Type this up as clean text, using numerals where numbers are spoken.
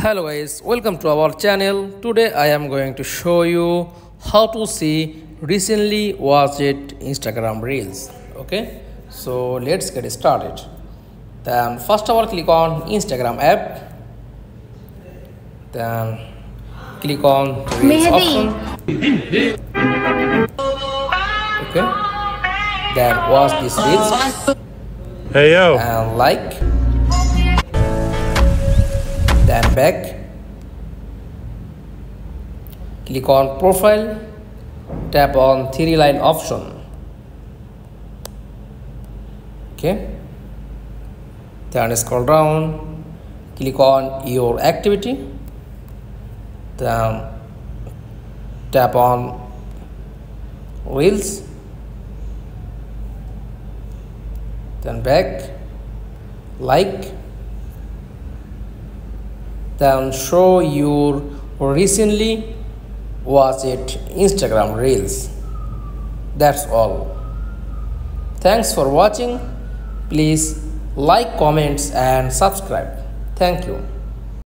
Hello guys, welcome to our channel. Today I am going to show you how to see recently watched Instagram reels. Okay, so let's get started. Then first of all click on Instagram app. Then click on reels option. Okay, then watch these reels. Hey yo. And like. Then back, click on profile, tap on three line option. Okay, then scroll down, click on your activity, then tap on reels, then back, like, then show your recently watched Instagram reels. That's all. Thanks for watching. Please like, comments and subscribe. Thank you.